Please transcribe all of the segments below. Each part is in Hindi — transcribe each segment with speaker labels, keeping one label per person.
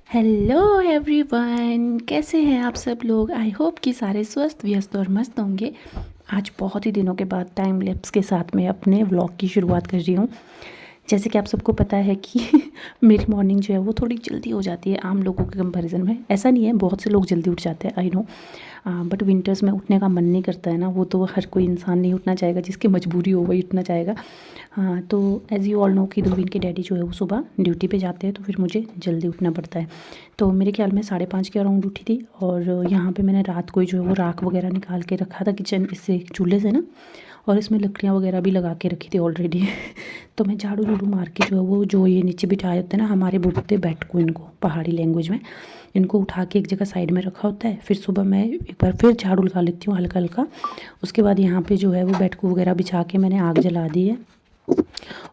Speaker 1: हेलो एवरीवन, कैसे हैं आप सब लोग। आई होप कि सारे स्वस्थ व्यस्त और मस्त होंगे। आज बहुत ही दिनों के बाद टाइम लैप्स के साथ में अपने व्लॉग की शुरुआत कर रही हूँ। जैसे कि आप सबको पता है कि मेरी मॉर्निंग जो है वो थोड़ी जल्दी हो जाती है आम लोगों के कंपैरिजन में। ऐसा नहीं है, बहुत से लोग जल्दी उठ जाते हैं, आई नो, बट विंटर्स में उठने का मन नहीं करता है ना। वो तो हर कोई इंसान नहीं उठना चाहेगा, जिसकी मजबूरी हो वही उठना चाहेगा। हाँ, तो एज़ यू ऑल नो कि ध्रुवीन के डैडी जो है वो सुबह ड्यूटी पे जाते हैं, तो फिर मुझे जल्दी उठना पड़ता है। तो मेरे ख्याल में 5:30 के अराउंड उठी थी। और यहाँ पे मैंने रात को ही जो है वो राख वगैरह निकाल के रखा था किचन इससे, चूल्हे से ना। और इसमें लकड़ियाँ वगैरह भी लगा के रखी थी ऑलरेडी। तो मैं झाड़ू झूड़ू मार के जो है वो, जो ये नीचे बिठाए होते हैं ना, हमारे बोलते हैं बेड को, इनको पहाड़ी लैंग्वेज में, इनको उठा के एक जगह साइड में रखा होता है। फिर सुबह मैं एक बार फिर झाड़ू लगा लेती हूँ हल्का हल्का। उसके बाद यहाँ पे जो है वो बेड को वगैरह बिछा के मैंने आग जला दी है।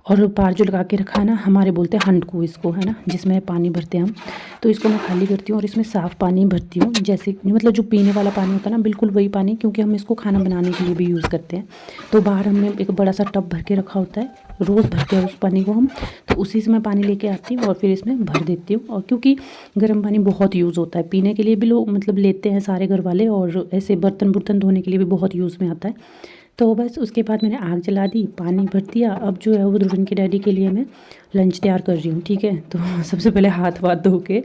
Speaker 1: और पार जो लगा के रखा है ना, हमारे बोलते हैं हंडकू इसको, है ना, जिसमें पानी भरते हैं हम। तो इसको मैं खाली करती हूँ और इसमें साफ़ पानी भरती हूँ, जैसे मतलब जो पीने वाला पानी होता है ना, बिल्कुल वही पानी, क्योंकि हम इसको खाना बनाने के लिए भी यूज़ करते हैं। तो बाहर हमने एक बड़ा सा टब भर के रखा होता है, रोज़ भरते हैं उस पानी को हम। तो उसी से मैं पानी लेके आती हूँ और फिर इसमें भर देती हूँ। और क्योंकि गर्म पानी बहुत यूज़ होता है, पीने के लिए भी लोग मतलब लेते हैं सारे घर वाले, और ऐसे बर्तन बुर्तन धोने के लिए भी बहुत यूज़ में आता है। तो बस उसके बाद मैंने आग जला दी, पानी भर दिया। अब जो है वो ध्रुवन के डैडी के लिए मैं लंच तैयार कर रही हूँ, ठीक है। तो सबसे पहले हाथ वाथ धो के,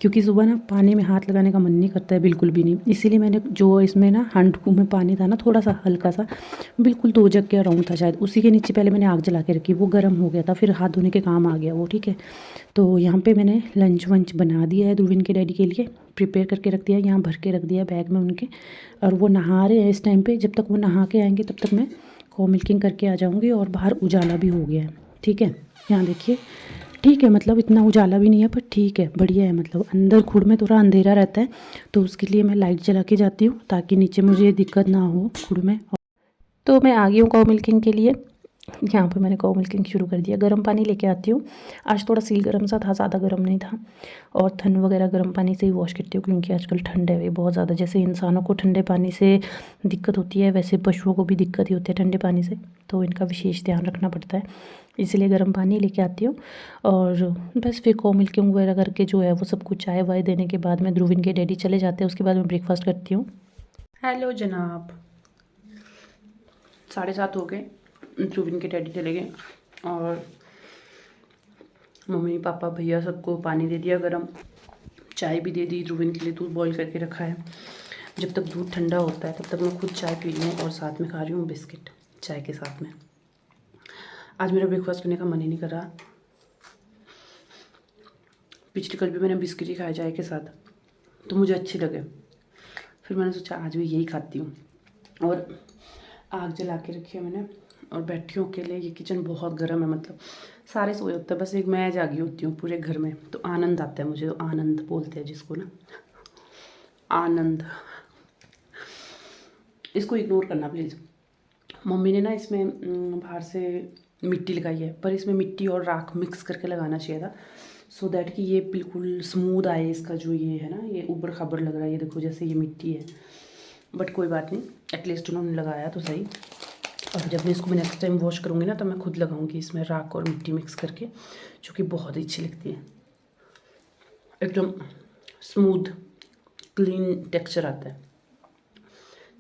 Speaker 1: क्योंकि सुबह ना पानी में हाथ लगाने का मन नहीं करता है बिल्कुल भी नहीं। इसीलिए मैंने जो इसमें ना हांडकू में पानी था ना, थोड़ा सा हल्का सा, बिल्कुल 2 जग के अराउंड था शायद, उसी के नीचे पहले मैंने आग जला के रखी। वो गर्म हो गया था, फिर हाथ धोने के काम आ गया वो, ठीक है। तो यहाँ पे मैंने लंच वंच बना दिया है ध्रुवीन के डैडी के लिए, प्रिपेयर करके रख दिया, यहाँ भर के रख दिया बैग में उनके। और वो नहा रहे हैं इस टाइम पे। जब तक वो नहा के आएंगे तब तक मैं को मिल्किंग करके आ जाऊँगी। और बाहर उजाला भी हो गया है, ठीक है। यहाँ देखिए, ठीक है, मतलब इतना उजाला भी नहीं है, पर ठीक है, बढ़िया है। मतलब अंदर खुड में थोड़ा अंधेरा रहता है, तो उसके लिए मैं लाइट जला के जाती हूँ, ताकि नीचे मुझे दिक्कत ना हो खुड में। तो मैं आ गई हूँ काऊ मिल्किंग के लिए। यहाँ पे मैंने काऊ मिल्किंग शुरू कर दिया। गर्म पानी लेके आती हूँ। आज थोड़ा सील गर्म सा था, ज़्यादा गर्म नहीं था। और थन वगैरह गर्म पानी से ही वॉश करती हूँ, क्योंकि आजकल ठंड है बहुत ज़्यादा। जैसे इंसानों को ठंडे पानी से दिक्कत होती है, वैसे पशुओं को भी दिक्कत ही होती है ठंडे पानी से। तो इनका विशेष ध्यान रखना पड़ता है, इसलिए गर्म पानी लेके आती हूँ। और बस फिर काऊ मिल्किंग वगैरह करके जो है वो सब कुछ चाय वाय देने के बाद में ध्रुवीन के डैडी चले जाते हैं। उसके बाद मैं ब्रेकफास्ट करती हूँ। हेलो जनाब, 7:30 हो गए, ध्रुवीन के डैडी चले गए। और मम्मी पापा भैया सबको पानी दे दिया गरम, चाय भी दे दी। ध्रुवीन के लिए दूध बॉईल करके रखा है। जब तक दूध ठंडा होता है तब तक मैं खुद चाय पी रही हूँ, और साथ में खा रही हूँ बिस्किट चाय के साथ में। आज मेरा ब्रेकफास्ट करने का मन ही नहीं कर रहा। पिछली कल भी मैंने बिस्किट ही खाए चाय के साथ, तो मुझे अच्छे लगे। फिर मैंने सोचा आज भी यही खाती हूँ। और आग जला के रखी है मैंने, और बैठी हूँ अकेले। ये किचन बहुत गर्म है, मतलब सारे सोए होते हैं, बस एक मैं जागी होती हूँ पूरे घर में। तो आनंद आता है मुझे, तो आनंद बोलते हैं जिसको ना, आनंद। इसको इग्नोर करना प्लीज़। मम्मी ने ना इसमें बाहर से मिट्टी लगाई है, पर इसमें मिट्टी और राख मिक्स करके लगाना चाहिए था, सो दैट कि ये बिल्कुल स्मूथ आए। इसका जो ये है ना, ये ऊबड़ खाबड़ लग रहा है, ये देखो जैसे ये मिट्टी है। बट कोई बात नहीं, एटलीस्ट उन्होंने लगाया तो सही। और जब मैं इसको नेक्स्ट टाइम वॉश करूँगी ना, तो मैं खुद लगाऊंगी इसमें राख और मिट्टी मिक्स करके, जो कि बहुत ही अच्छी लगती है। एकदम स्मूथ क्लीन टेक्सचर आता है।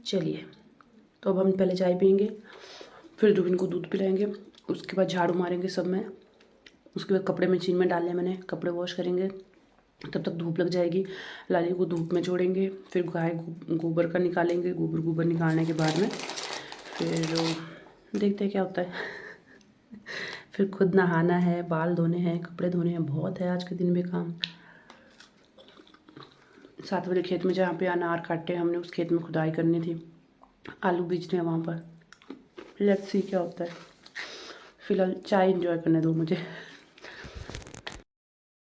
Speaker 1: चलिए, तो अब हम पहले चाय पियेंगे, फिर ध्रुवीन को दूध पिलाएंगे, उसके बाद झाड़ू मारेंगे सब में। उसके बाद कपड़े मशीन में डालने मैंने, कपड़े वॉश करेंगे, तब तक धूप लग जाएगी। लाली को धूप में छोड़ेंगे, फिर गाय गोबर का निकालेंगे। गोबर निकालने के बाद में फिर देखते हैं क्या होता है। फिर खुद नहाना है, बाल धोने हैं, कपड़े धोने हैं, बहुत है आज के दिन में काम। 7 बजे खेत में जहाँ पे अनार काटे हमने, उस खेत में खुदाई करनी थी, आलू बीजने हैं वहाँ पर। लेट्स सी क्या होता है। फिलहाल चाय इंजॉय करने दो मुझे।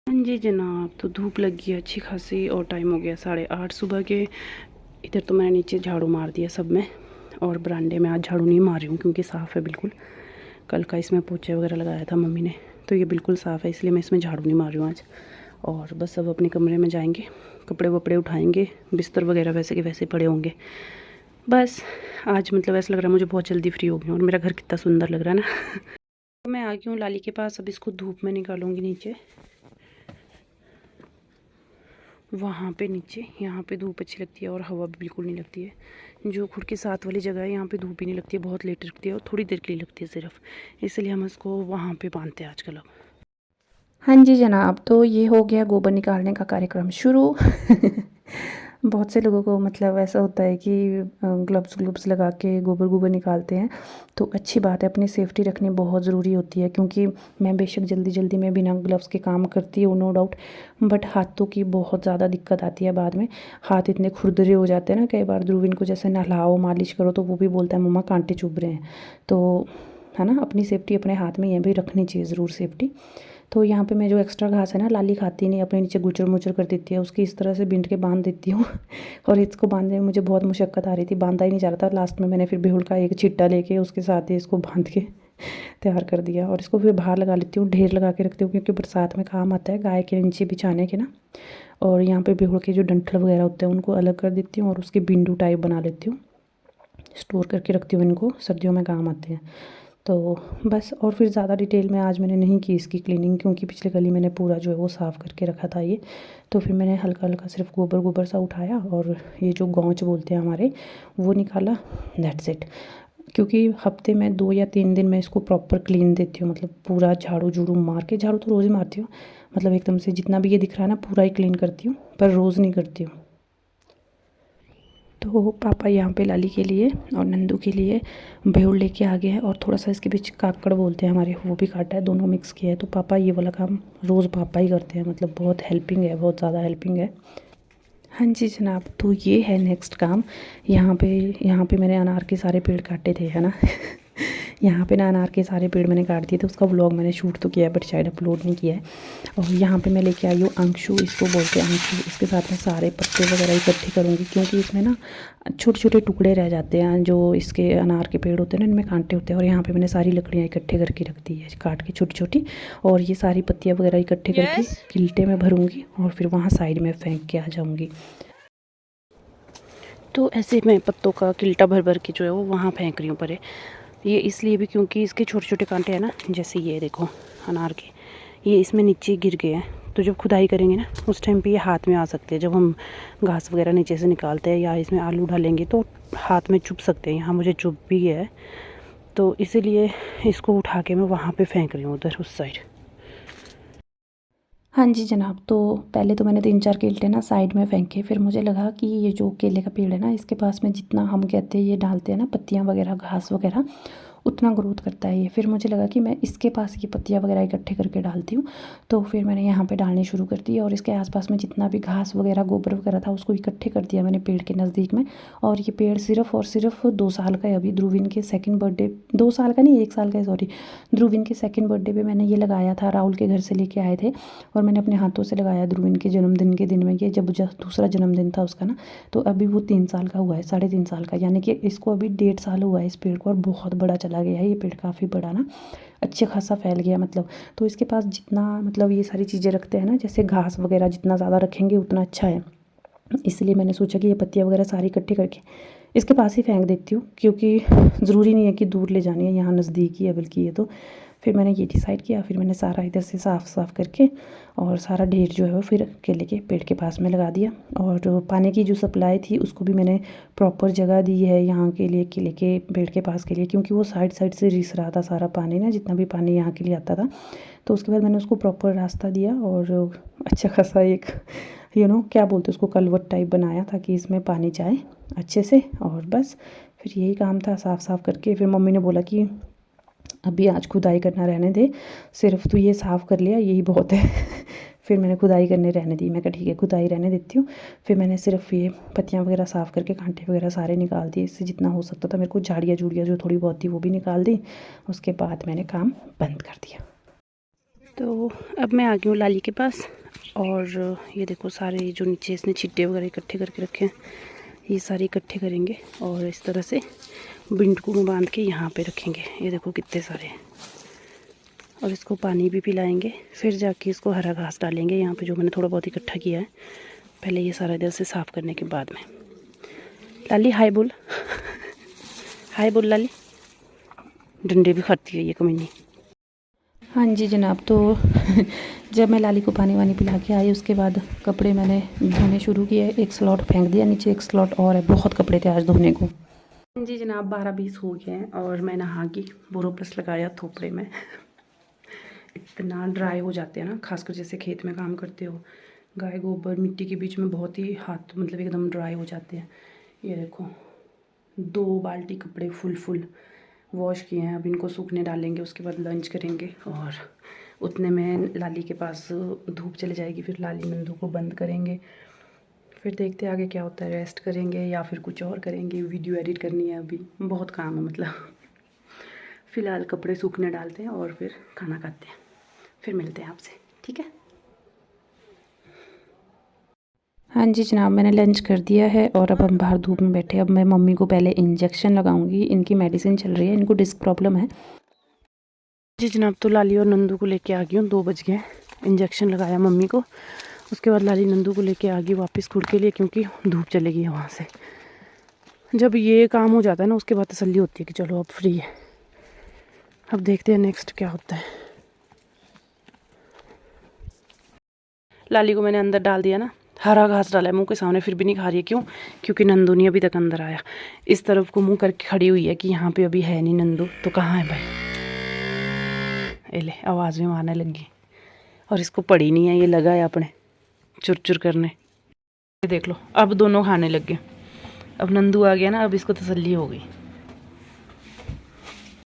Speaker 1: हाँ जी जनाब, तो धूप लग गई है अच्छी खासी, और टाइम हो गया 8:30 सुबह के। इधर तो मैंने नीचे झाड़ू मार दिया सब में, और बरांडे में आज झाड़ू नहीं मार रही हूँ, क्योंकि साफ़ है बिल्कुल। कल का इसमें पोछे वगैरह लगाया था मम्मी ने, तो ये बिल्कुल साफ़ है, इसलिए मैं इसमें झाड़ू नहीं मार रही हूँ आज। और बस अब अपने कमरे में जाएंगे, कपड़े वपड़े उठाएंगे, बिस्तर वगैरह वैसे के वैसे पड़े होंगे। बस आज मतलब ऐसा लग रहा है मुझे बहुत जल्दी फ्री हो गई हूँ, और मेरा घर कितना सुंदर लग रहा है ना। तो मैं आ गई हूँ लाली के पास, अब इसको धूप में निकालूंगी नीचे। वहाँ पे नीचे, यहाँ पे धूप अच्छी लगती है और हवा भी बिल्कुल नहीं लगती है। जो खुद के साथ वाली जगह है यहाँ पे धूप ही नहीं लगती है, बहुत लेट लगती है और थोड़ी देर के लिए लगती है सिर्फ, इसलिए हम इसको वहाँ पे बांधते हैं आजकल अब। हाँ जी जनाब, तो ये हो गया गोबर निकालने का कार्यक्रम शुरू। बहुत से लोगों को मतलब ऐसा होता है कि ग्लव्स ग्लव्स लगा के गोबर गोबर निकालते हैं, तो अच्छी बात है, अपनी सेफ्टी रखनी बहुत ज़रूरी होती है। क्योंकि मैं बेशक जल्दी जल्दी में बिना ग्लव्स के काम करती हूँ, नो डाउट, बट हाथों की बहुत ज़्यादा दिक्कत आती है बाद में। हाथ इतने खुरदरे हो जाते हैं ना, कई बार ध्रुविन को जैसे नहलाओ मालिश करो तो वो भी बोलता है मम्मा कांटे चुभ रहे हैं। तो है ना, अपनी सेफ्टी अपने हाथ में ये भी रखनी चाहिए ज़रूर सेफ्टी। तो यहाँ पे मैं जो एक्स्ट्रा घास है ना, लाली खाती नहीं, अपने नीचे गुचर मुचर कर देती है, उसकी इस तरह से बींट के बांध देती हूँ। और इसको बांधने में मुझे बहुत मुशक्क़त आ रही थी, बांधा ही नहीं जा रहा था। लास्ट में मैंने फिर बेहुल का एक छिट्टा लेके उसके साथ ही इसको बांध के तैयार कर दिया। और इसको फिर बाहर लगा लेती हूँ, ढेर लगा के रखती हूँ, क्योंकि बरसात में काम आता है गाय के नीचे बिछाने के ना। और यहाँ पे बेहुल के जो डंठल वगैरह होते हैं उनको अलग कर देती हूँ और उसके बिंडू टाइप बना लेती हूँ, स्टोर करके रखती हूँ, इनको सर्दियों में काम आते हैं। तो बस, और फिर ज़्यादा डिटेल में आज मैंने नहीं की इसकी क्लीनिंग, क्योंकि पिछले गली मैंने पूरा जो है वो साफ़ करके रखा था ये। तो फिर मैंने हल्का हल्का सिर्फ गोबर गोबर सा उठाया और ये जो गौच बोलते हैं हमारे, वो निकाला, दैट्स इट। क्योंकि हफ्ते में 2 या 3 दिन मैं इसको प्रॉपर क्लीन देती हूँ, मतलब पूरा झाड़ू झूड़ू मार के, झाड़ू तो रोज़ ही मारती हूँ, मतलब एकदम से जितना भी ये दिख रहा है ना पूरा ही क्लीन करती हूँ, पर रोज़ नहीं करती हूँ। तो पापा यहाँ पे लाली के लिए और नंदू के लिए भेड़ लेके आ गए हैं, और थोड़ा सा इसके बीच काकड़ बोलते हैं हमारे, वो भी काटा है, दोनों मिक्स किया है। तो पापा ये वाला काम रोज़ पापा ही करते हैं, मतलब बहुत हेल्पिंग है, बहुत ज़्यादा हेल्पिंग है। हाँ जी जनाब, तो ये है नेक्स्ट काम। यहाँ पे मैंने अनार के सारे पेड़ काटे थे, है ना। यहाँ पे ना अनार के सारे पेड़ मैंने काट दिए थे, उसका व्लॉग मैंने शूट तो किया है बट शायद अपलोड नहीं किया है। और यहाँ पे मैं लेके आई हूँ अंशु, इसको बोलते हैं अंशु। इसके साथ मैं सारे पत्ते वगैरह इकट्ठे करूँगी, क्योंकि इसमें ना छोटे छोटे टुकड़े रह जाते हैं, जो इसके अनार के पेड़ होते हैं ना, इनमें कांटे होते हैं। और यहाँ पे मैंने सारी लकड़ियाँ इकट्ठे करके रख दी है, काट के छोटी छोटी। और ये सारी पत्तियाँ वगैरह इकट्ठे करके किल्टे में भरूँगी और फिर वहाँ साइड में फेंक के आ जाऊँगी। तो ऐसे मैं पत्तों का किल्टा भर भर के जो है वो वहाँ फेंक रही हूँ परे। ये इसलिए भी क्योंकि इसके छोटे छोटे कांटे हैं ना, जैसे ये देखो अनार के, ये इसमें नीचे गिर गए हैं। तो जब खुदाई करेंगे ना उस टाइम पे ये हाथ में आ सकते हैं, जब हम घास वगैरह नीचे से निकालते हैं या इसमें आलू डालेंगे तो हाथ में चुभ सकते हैं। यहाँ मुझे चुभ भी है, तो इसीलिए इसको उठा के मैं वहाँ पे फेंक रही हूँ, उधर उस साइड। हाँ जी जनाब, तो पहले तो मैंने 3-4 केले ना साइड में फेंके, फिर मुझे लगा कि ये जो केले का पेड़ है ना, इसके पास में जितना हम कहते हैं ये डालते हैं ना पत्तियाँ वगैरह, घास वगैरह, उतना ग्रोथ करता है ये। फिर मुझे लगा कि मैं इसके पास ये पत्तियाँ वगैरह इकट्ठे करके डालती हूँ। तो फिर मैंने यहाँ पे डालनी शुरू कर दी, और इसके आसपास में जितना भी घास वगैरह गोबर वगैरह था उसको इकट्ठे कर दिया मैंने पेड़ के नज़दीक में। और ये पेड़ सिर्फ और सिर्फ 2 साल का है अभी। ध्रुविन के सेकंड बर्थडे, 2 साल का नहीं 1 साल का है, सॉरी, ध्रुविन के सेकंड बर्थडे पे मैंने ये लगाया था, राहुल के घर से लेके आए थे, और मैंने अपने हाथों से लगाया ध्रुविन के जन्मदिन के दिन में, ये जब दूसरा जन्मदिन था उसका ना। तो अभी वो 3 साल का हुआ है, 3.5 साल का, यानी कि इसको अभी 1.5 साल हुआ है इस पेड़ को, और बहुत बड़ा चला गया है ये पेड़, काफ़ी बड़ा ना, अच्छे खासा फैल गया मतलब। तो इसके पास जितना मतलब ये सारी चीज़ें रखते हैं ना, जैसे घास वगैरह जितना ज़्यादा रखेंगे उतना अच्छा है। इसलिए मैंने सोचा कि ये पत्तियाँ वगैरह सारी इकट्ठी करके इसके पास ही फेंक देती हूँ, क्योंकि ज़रूरी नहीं है कि दूर ले जानी है, यहाँ नज़दीक ही है बल्कि ये तो। फिर मैंने ये डिसाइड किया, फिर मैंने सारा इधर से साफ़ करके और सारा ढेर जो है वो फिर केले के पेड़ के पास में लगा दिया। और जो पानी की जो सप्लाई थी उसको भी मैंने प्रॉपर जगह दी है यहाँ के लिए, केले के पेड़ के पास के लिए, क्योंकि वो साइड साइड से रिस रहा था सारा पानी ना, जितना भी पानी यहाँ के लिए आता था। तो उसके बाद मैंने उसको प्रॉपर रास्ता दिया और अच्छा खासा एक क्या बोलते हैं उसको, कलवट टाइप बनाया, ताकि इसमें पानी जाए अच्छे से। और बस फिर यही काम था, साफ़ करके। फिर मम्मी ने बोला कि अभी आज खुदाई करना रहने दे, सिर्फ तो ये साफ़ कर लिया यही बहुत है। फिर मैंने खुदाई करने रहने दी, मैं कहा ठीक है खुदाई रहने देती हूँ। फिर मैंने सिर्फ ये पत्तियाँ वगैरह साफ़ करके कांटे वगैरह सारे निकाल दिए, इससे जितना हो सकता था मेरे को, झाड़ियाँ झूड़ियाँ जो थोड़ी बहुत थी वो भी निकाल दी। उसके बाद मैंने काम बंद कर दिया। तो अब मैं आ गई हूँ लाली के पास, और ये देखो सारे जो नीचे इसने छिट्टे वगैरह इकट्ठे करके रखे हैं, ये सारे इकट्ठे करेंगे और इस तरह से बिंडकू में बांध के यहाँ पे रखेंगे। ये देखो कितने सारे हैं, और इसको पानी भी पिलाएंगे, फिर जाके इसको हरा घास डालेंगे यहाँ पे जो मैंने थोड़ा बहुत इकट्ठा किया है। पहले ये सारा इधर से साफ़ करने के बाद में। लाली हाय बोल। हाय बोल लाली, डंडे भी खाती है ये कमीनी। हाँ जी जनाब, तो जब मैं लाली को पानी वानी पिला के आई उसके बाद कपड़े मैंने धोने शुरू किए। एक स्लॉट फेंक दिया नीचे, एक स्लॉट और है। बहुत कपड़े थे आज धोने को। जी जनाब 12-20 हो गए हैं और मैं नहा के बोरोप्लस लगाया थोपड़े में। इतना ड्राई हो जाते हैं ना, खासकर जैसे खेत में काम करते हो, गाय गोबर मिट्टी के बीच में बहुत ही हाथ मतलब एकदम ड्राई हो जाते हैं। ये देखो 2 बाल्टी कपड़े फुल वॉश किए हैं। अब इनको सूखने डालेंगे, उसके बाद लंच करेंगे और उतने में लाली के पास धूप चले जाएगी। फिर लाली नंदू को बंद करेंगे, फिर देखते हैं आगे क्या होता है। रेस्ट करेंगे या फिर कुछ और करेंगे। वीडियो एडिट करनी है, अभी बहुत काम है मतलब। फ़िलहाल कपड़े सूखने डालते हैं और फिर खाना खाते हैं, फिर मिलते हैं आपसे, ठीक है। हाँ जी जनाब मैंने लंच कर दिया है और अब हम बाहर धूप में बैठे। अब मैं मम्मी को पहले इंजेक्शन लगाऊंगी, इनकी मेडिसिन चल रही है, इनको डिस्क प्रॉब्लम है। जी जनाब तो लाली और नंदू को लेके आ गई हूँ, 2 बज गए। इंजेक्शन लगाया मम्मी को, उसके बाद लाली नंदू को लेके आ गई वापस स्कूल के लिए, क्योंकि धूप चलेगी वहाँ से। जब ये काम हो जाता है ना उसके बाद तसल्ली होती है कि चलो अब फ्री है। अब देखते हैं नेक्स्ट क्या होता है। लाली को मैंने अंदर डाल दिया ना, हरा घास डाला है मुंह के सामने, फिर भी नहीं खा रही है। क्यों? क्योंकि नंदू नहीं अभी तक अंदर आया। इस तरफ को मुंह करके खड़ी हुई है कि यहाँ पे अभी है नहीं नंदू। तो कहाँ है भाई? ले आवाज़ भी मारने लगी और इसको पड़ी नहीं है, ये लगा है अपने चुर करने। ये देख लो अब दोनों खाने लग गए। अब नंदू आ गया ना, अब इसको तसल्ली हो गई।